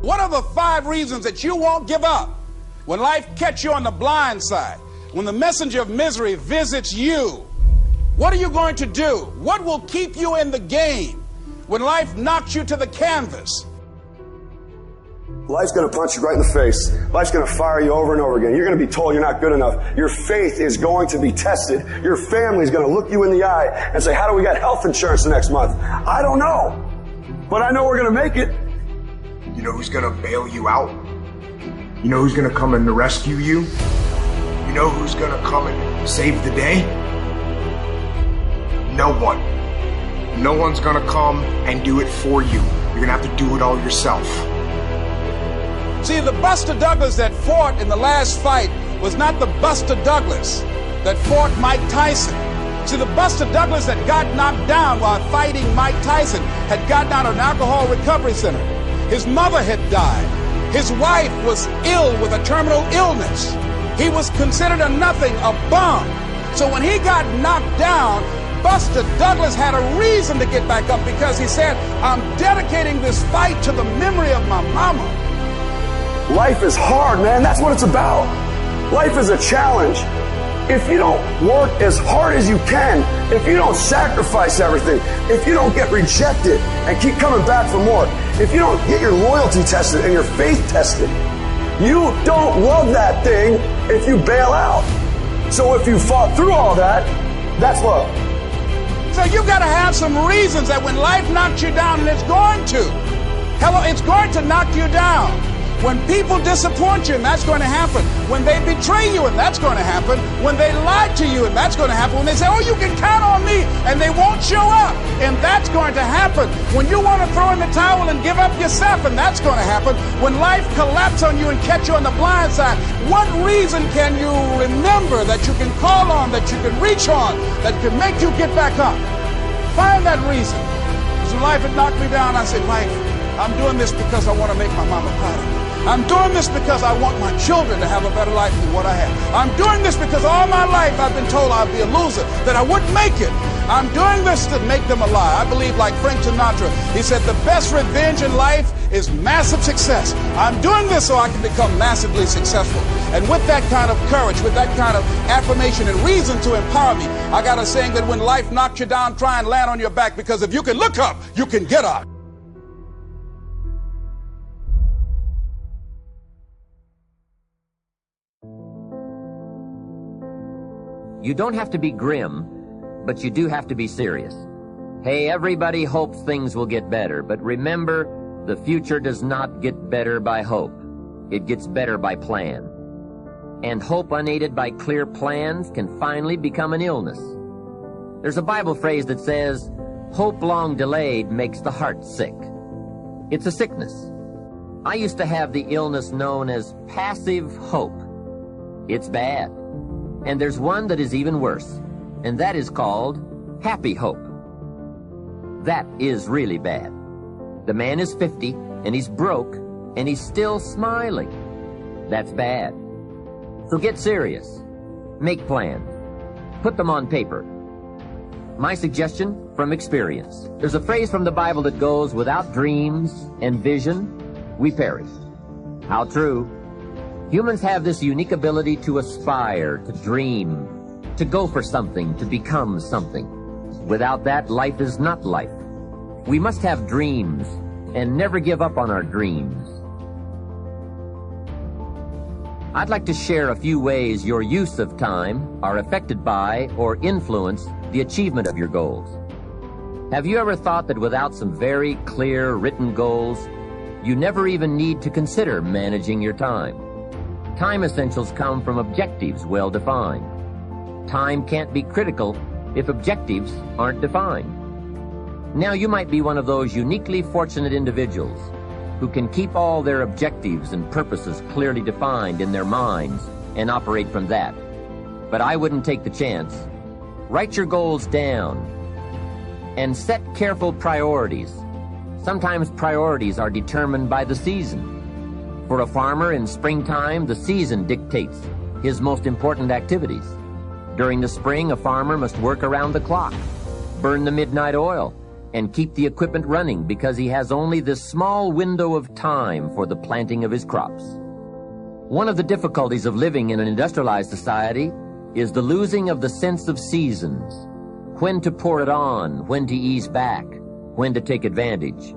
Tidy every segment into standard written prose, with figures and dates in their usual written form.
What are the 5 reasons that you won't give up when life catches you on the blind side? When the messenger of misery visits you, what are you going to do? What will keep you in the game when life knocks you to the canvas? Life's going to punch you right in the face. Life's going to fire you over and over again. You're going to be told you're not good enough. Your faith is going to be tested. Your family's going to look you in the eye and say, how do we get health insurance the next month? I don't know. But I know we're going to make it. You know who's going to bail you out? You know who's going to come in to rescue you? You know who's going to come and save the day? No one. No one's going to come and do it for you. You're going to have to do it all yourself. See, the Buster Douglas that fought in the last fight was not the Buster Douglas that fought Mike Tyson. See, the Buster Douglas that got knocked down while fighting Mike Tyson had gotten out of an alcohol recovery center. His mother had died. His wife was ill with a terminal illness. He was considered a nothing, a bum. So when he got knocked down, Buster Douglas had a reason to get back up because he said, I'm dedicating this fight to the memory of my mama. Life is hard, man. That's what it's about. Life is a challenge. If you don't work as hard as you can, if you don't sacrifice everything, if you don't get rejected and keep coming back for more, if you don't get your loyalty tested and your faith tested, you don't love that thing if you bail out. So if you fought through all that, that's love. So you got to have some reasons that when life knocks you down, and it's going to. Hello, it's going to knock you down. When people disappoint you, and that's going to happen. When they betray you, and that's going to happen. When they lie to you, and that's going to happen. When they say, oh, you can count on me, and they won't show up, and that's going to happen. When you want to throw in the towel and give up yourself, and that's going to happen. When life collapses on you and catch you on the blind side, what reason can you remember that you can call on, that you can reach on, that can make you get back up? Find that reason. Because when life had knocked me down, I said, life, I'm doing this because I want to make my mama proud of me. I'm doing this because I want my children to have a better life than what I have. I'm doing this because all my life I've been told I'd be a loser, that I wouldn't make it. I'm doing this to make them a lie. I believe like Frank Sinatra, he said the best revenge in life is massive success. I'm doing this so I can become massively successful. And with that kind of courage, with that kind of affirmation and reason to empower me, I got a saying that when life knocks you down, try and land on your back, because if you can look up, you can get up. You don't have to be grim, but you do have to be serious. Hey, everybody hopes things will get better, but remember, the future does not get better by hope. It gets better by plan. And hope unaided by clear plans can finally become an illness. There's a Bible phrase that says, hope long delayed makes the heart sick. It's a sickness. I used to have the illness known as passive hope. It's bad. And there's one that is even worse, and that is called happy hope. That is really bad. The man is 50, and he's broke, and he's still smiling. That's bad. So get serious. Make plans. Put them on paper. My suggestion from experience. There's a phrase from the Bible that goes, without dreams and vision, we perish. How true. Humans have this unique ability to aspire, to dream, to go for something, to become something. Without that, life is not life. We must have dreams and never give up on our dreams. I'd like to share a few ways your use of time are affected by or influence the achievement of your goals. Have you ever thought that without some very clear written goals, you never even need to consider managing your time? Time essentials come from objectives well defined. Time can't be critical if objectives aren't defined. Now you might be one of those uniquely fortunate individuals who can keep all their objectives and purposes clearly defined in their minds and operate from that. But I wouldn't take the chance. Write your goals down and set careful priorities. Sometimes priorities are determined by the season. For a farmer in springtime, the season dictates his most important activities. During the spring, a farmer must work around the clock, burn the midnight oil, and keep the equipment running because he has only this small window of time for the planting of his crops. One of the difficulties of living in an industrialized society is the losing of the sense of seasons, when to pour it on, when to ease back, when to take advantage.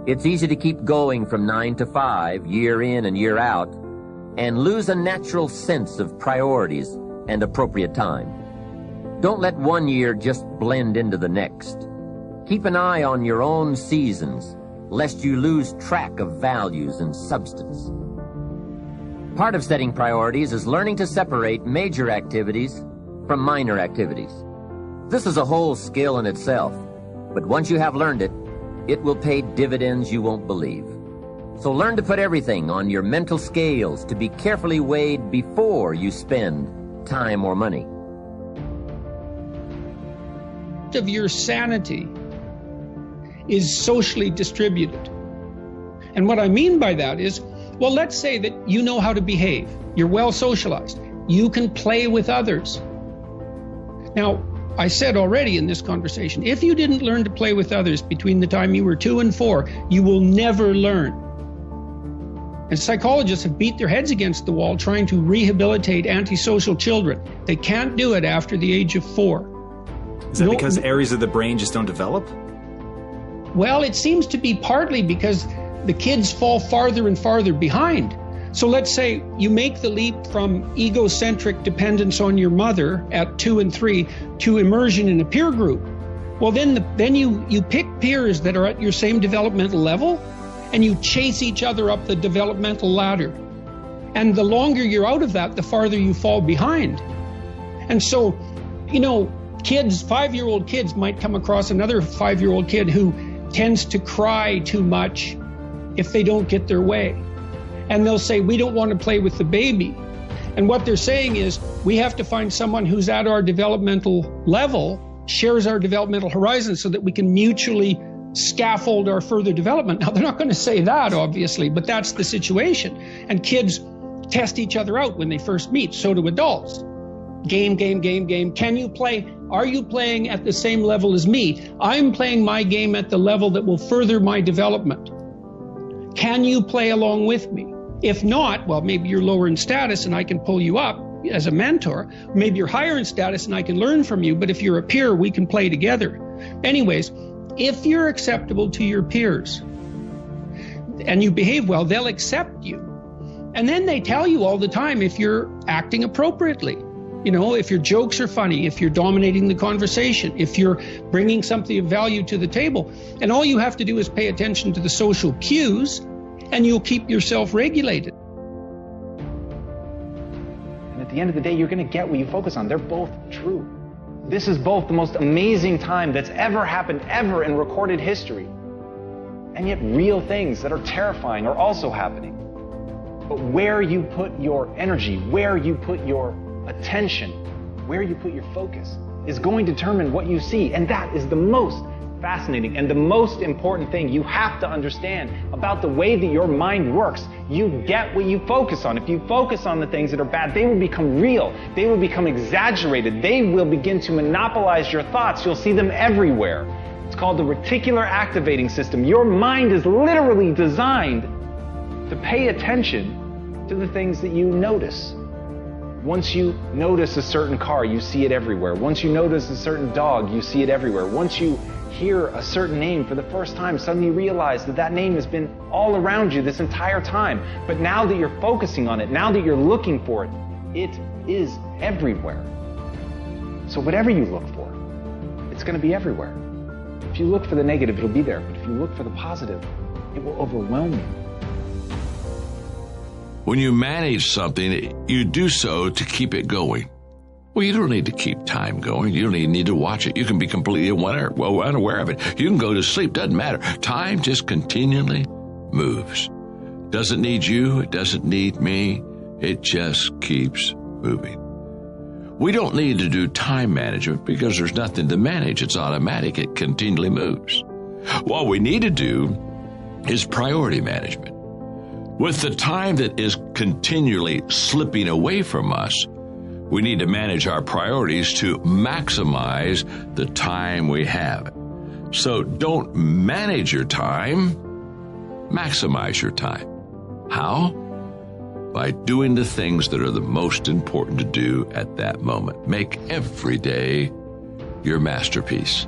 It's easy to keep going from 9 to 5, year in and year out, and lose a natural sense of priorities and appropriate time. Don't let one year just blend into the next. Keep an eye on your own seasons, lest you lose track of values and substance. Part of setting priorities is learning to separate major activities from minor activities. This is a whole skill in itself, but once you have learned it, it will pay dividends you won't believe. So learn to put everything on your mental scales to be carefully weighed before you spend time or money. Of your sanity is socially distributed. And what I mean by that is, well, let's say that you know how to behave. You're well socialized. You can play with others. Now, I said already in this conversation, if you didn't learn to play with others between the time you were 2 and 4, you will never learn. And psychologists have beat their heads against the wall trying to rehabilitate antisocial children. They can't do it after the age of 4. Is that because areas of the brain just don't develop? Well, it seems to be partly because the kids fall farther and farther behind. So let's say you make the leap from egocentric dependence on your mother at 2 and 3 to immersion in a peer group. Well, then you pick peers that are at your same developmental level, and you chase each other up the developmental ladder. And the longer you're out of that, the farther you fall behind. And so, kids, 5-year-old kids might come across another 5-year-old kid who tends to cry too much if they don't get their way. And they'll say, we don't want to play with the baby. And what they're saying is, we have to find someone who's at our developmental level, shares our developmental horizon, so that we can mutually scaffold our further development. Now, they're not going to say that, obviously, but that's the situation. And kids test each other out when they first meet. So do adults. Game. Can you play? Are you playing at the same level as me? I'm playing my game at the level that will further my development. Can you play along with me? If not, well, maybe you're lower in status and I can pull you up as a mentor. Maybe you're higher in status and I can learn from you. But if you're a peer, we can play together. Anyways, if you're acceptable to your peers and you behave well, they'll accept you. And then they tell you all the time if you're acting appropriately. If your jokes are funny, if you're dominating the conversation, if you're bringing something of value to the table. And all you have to do is pay attention to the social cues, and you'll keep yourself regulated. And at the end of the day, you're going to get what you focus on. They're both true. This is both the most amazing time that's ever happened, ever in recorded history. And yet real things that are terrifying are also happening. But where you put your energy, where you put your attention, where you put your focus, is going to determine what you see. And that is the most fascinating and the most important thing you have to understand about the way that your mind works. You get what you focus on. If you focus on the things that are bad, they will become real. They will become exaggerated. They will begin to monopolize your thoughts. You'll see them everywhere. It's called the reticular activating system. Your mind is literally designed to pay attention to the things that you notice. Once you notice a certain car, you see it everywhere. Once you notice a certain dog, you see it everywhere. Once you hear a certain name for the first time, suddenly you realize that that name has been all around you this entire time. But now that you're focusing on it, now that you're looking for it, it is everywhere. So whatever you look for, it's going to be everywhere. If you look for the negative, it'll be there. But if you look for the positive, it will overwhelm you. When you manage something, you do so to keep it going. Well, you don't need to keep time going. You don't even need to watch it. You can be completely unaware of it. You can go to sleep. Doesn't matter. Time just continually moves. Doesn't need you. It doesn't need me. It just keeps moving. We don't need to do time management because there's nothing to manage. It's automatic. It continually moves. What we need to do is priority management. With the time that is continually slipping away from us, we need to manage our priorities to maximize the time we have. So don't manage your time, maximize your time. How? By doing the things that are the most important to do at that moment. Make every day your masterpiece.